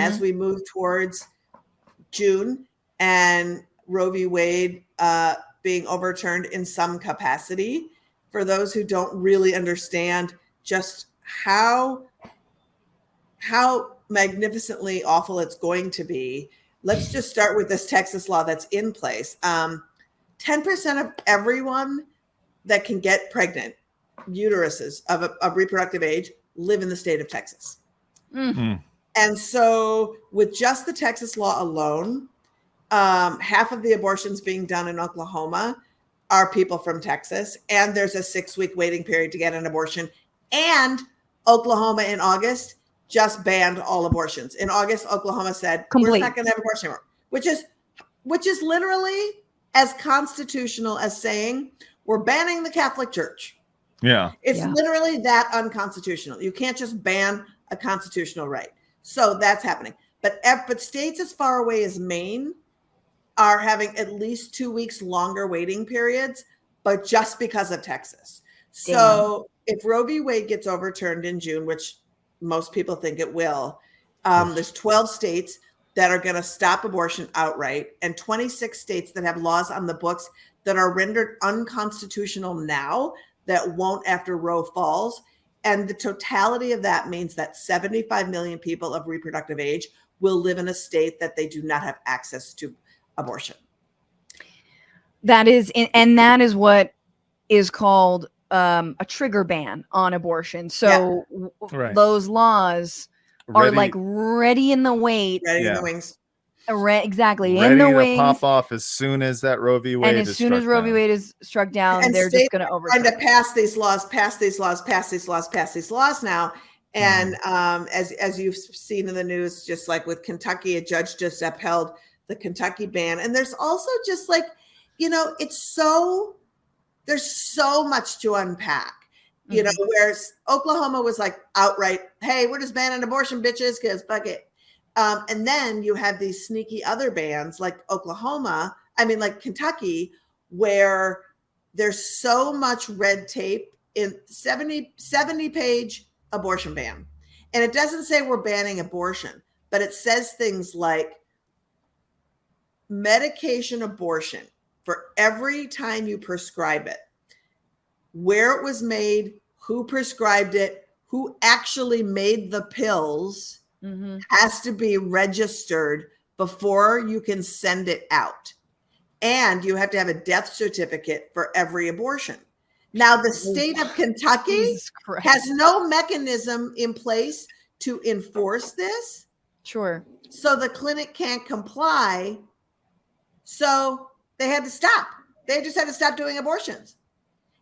as we move towards June and Roe v. Wade being overturned in some capacity, for those who don't really understand just how magnificently awful it's going to be, let's just start with this Texas law that's in place. 10% of everyone that can get pregnant, uteruses of reproductive age, live in the state of Texas. And so with just the Texas law alone, half of the abortions being done in Oklahoma are people from Texas. And there's a 6-week waiting period to get an abortion. And Oklahoma in August just banned all abortions. In August, Oklahoma said, we're not going to have abortion anymore, which is literally as constitutional as saying we're banning the Catholic Church. Yeah. It's literally that unconstitutional. You can't just ban a constitutional right. So that's happening. But states as far away as Maine are having at least 2 weeks longer waiting periods, but just because of Texas. So if Roe v. Wade gets overturned in June, which most people think it will, there's 12 states that are going to stop abortion outright, and 26 states that have laws on the books that are rendered unconstitutional now that won't after Roe falls. And the totality of that means that 75 million people of reproductive age will live in a state that they do not have access to abortion. That is what is called a trigger ban on abortion. So those laws are like ready in the wait. Ready in the wings. Exactly. Ready in the to wings. pop off as soon as that Roe v. Wade and as soon as Roe v. Wade is struck down, and they're just going to overturn. Trying to pass these laws now. And as you've seen in the news, just like with Kentucky, a judge just upheld the Kentucky ban. And there's also just like, there's so much to unpack. Whereas Oklahoma was like outright, hey, we're just banning abortion, bitches, because fuck it. And then you have these sneaky other bans like like Kentucky, where there's so much red tape in 70-page abortion ban. And it doesn't say we're banning abortion, but it says things like medication abortion for every time you prescribe it, where it was made, who prescribed it, who actually made the pills, has to be registered before you can send it out. And you have to have a death certificate for every abortion. Now, the state of Kentucky has no mechanism in place to enforce this. Sure. So the clinic can't comply. So they had to stop. They just had to stop doing abortions.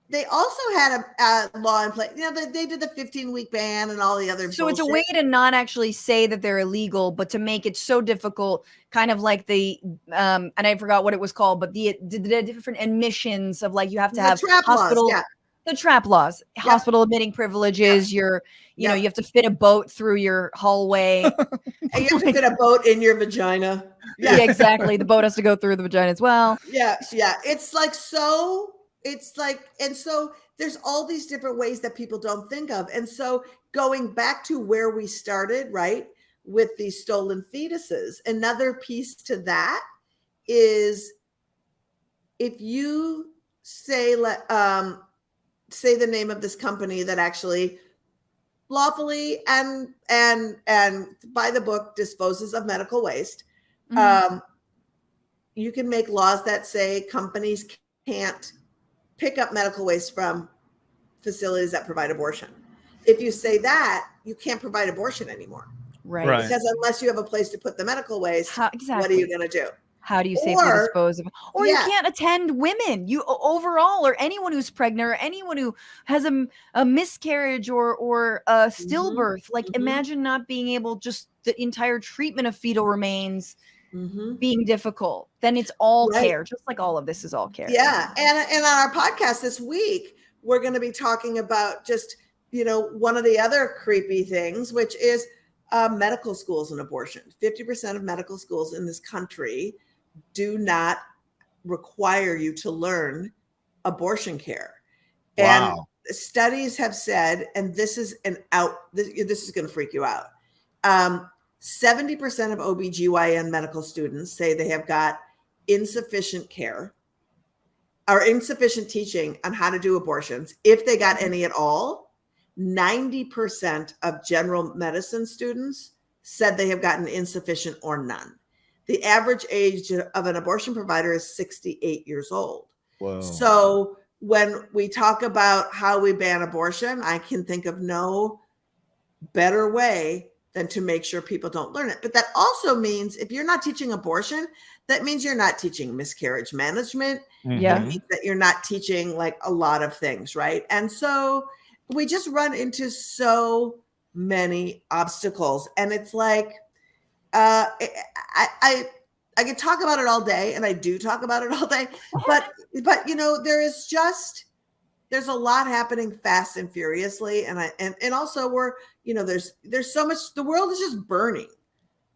They also had a law in place. They did the 15-week ban and all the other So bullshit. it's a way to not actually say that they're illegal, but to make it so difficult, kind of like the, and I forgot what it was called, but the different admissions of like, you have to have hospital, the trap laws, hospital admitting privileges. You have to fit a boat through your hallway. And you have to fit a boat in your vagina. Yeah, exactly. The boat has to go through the vagina as well. Yeah. It's like, and so there's all these different ways that people don't think of. And so going back to where we started, right, with these stolen fetuses, another piece to that is if you say the name of this company that actually lawfully and by the book disposes of medical waste, you can make laws that say companies can't pick up medical waste from facilities that provide abortion. If you say that, you can't provide abortion anymore. Right. Because unless you have a place to put the medical waste, what are you going to do? How do you safely dispose of it? Or you can't attend women overall, or anyone who's pregnant, or anyone who has a miscarriage or a stillbirth. Like imagine not being able, just the entire treatment of fetal remains being difficult. Then it's all care, just like all of this is all care. Yeah. And on our podcast this week, we're going to be talking about just, one of the other creepy things, which is medical schools and abortion. 50% of medical schools in this country do not require you to learn abortion care. Wow. And studies have said, and this is this is going to freak you out. 70% of OBGYN medical students say they have got insufficient care or insufficient teaching on how to do abortions, if they got any at all. 90% of general medicine students said they have gotten insufficient or none. The average age of an abortion provider is 68 years old. Whoa. So when we talk about how we ban abortion, I can think of no better way than to make sure people don't learn it. But that also means if you're not teaching abortion, that means you're not teaching miscarriage management. Yeah. That means that you're not teaching like a lot of things, right? And so we just run into so many obstacles. And it's like, I could talk about it all day, and I do talk about it all day, but you know, there's a lot happening fast and furiously. And also we're, you know, there's so much, the world is just burning.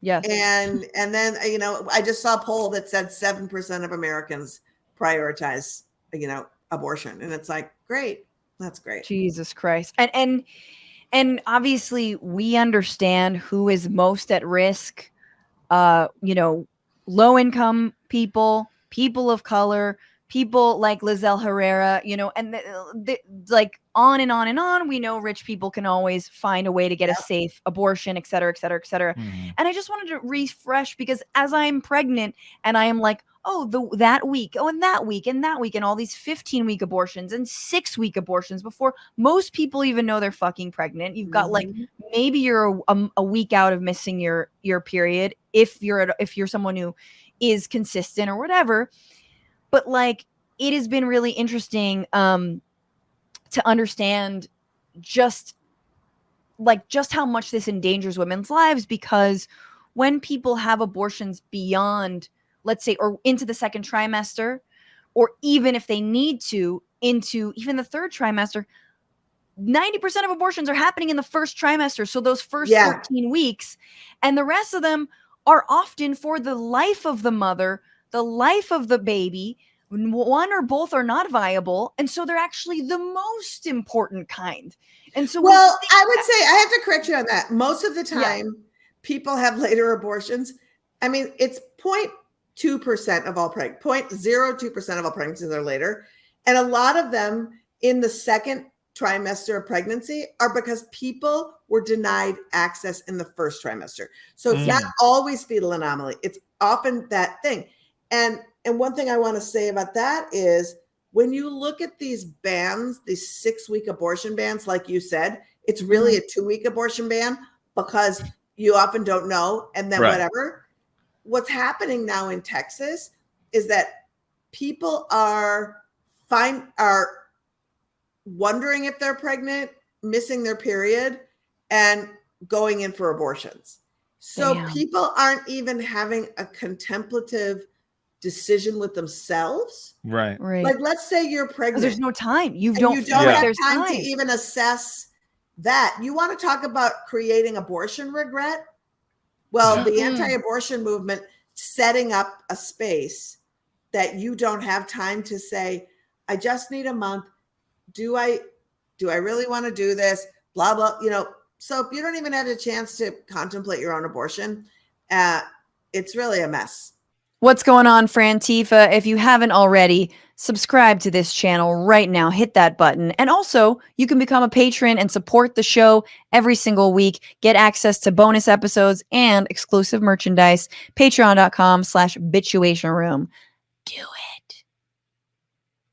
Yes. And then, you know, I just saw a poll that said 7% of Americans prioritize, you know, abortion. And it's like, great. That's great. Jesus Christ. And obviously we understand who is most at risk. You know, low income people, people of color, people like Lizelle Herrera, you know, and like on and on and on. We know rich people can always find a way to get a safe abortion, et cetera, et cetera, et cetera. Mm-hmm. And I just wanted to refresh, because as I'm pregnant and I am like, oh, that week, oh, and that week, and that week, and all these 15-week abortions and 6-week abortions before most people even know they're fucking pregnant. You've got like, maybe you're a week out of missing your period if you're someone who is consistent or whatever. But like, it has been really interesting to understand just how much this endangers women's lives, because when people have abortions beyond, let's say, or into the second trimester, or even if they need to into even the third trimester, 90% of abortions are happening in the first trimester. So those first 14 weeks, and the rest of them are often for the life of the mother, the life of the baby. One or both are not viable. And so they're actually the most important kind. And so, well, I would say I have to correct you on that. Most of the time, people have later abortions. I mean, it's 0.2% of all 0.02% of all pregnancies are later. And a lot of them in the second trimester of pregnancy are because people were denied access in the first trimester. So it's not always fetal anomaly. It's often that thing. And one thing I want to say about that is, when you look at these bans, these 6-week abortion bans, like you said, it's really a 2-week abortion ban because you often don't know. And then whatever. What's happening now in Texas is that people are wondering if they're pregnant, missing their period, and going in for abortions. So people aren't even having a contemplative decision with themselves. Right. Like, let's say you're pregnant. There's no time. You don't have there's time to even assess that. You want to talk about creating abortion regret? Well, the anti-abortion movement setting up a space that you don't have time to say, I just need a month. Do I really want to do this? Blah, blah, you know. So if you don't even have a chance to contemplate your own abortion, it's really a mess. What's going on, Frantifa? If you haven't already, subscribe to this channel right now. Hit that button. And also, you can become a patron and support the show every single week. Get access to bonus episodes and exclusive merchandise. Patreon.com/Bitchuation Room. Do it.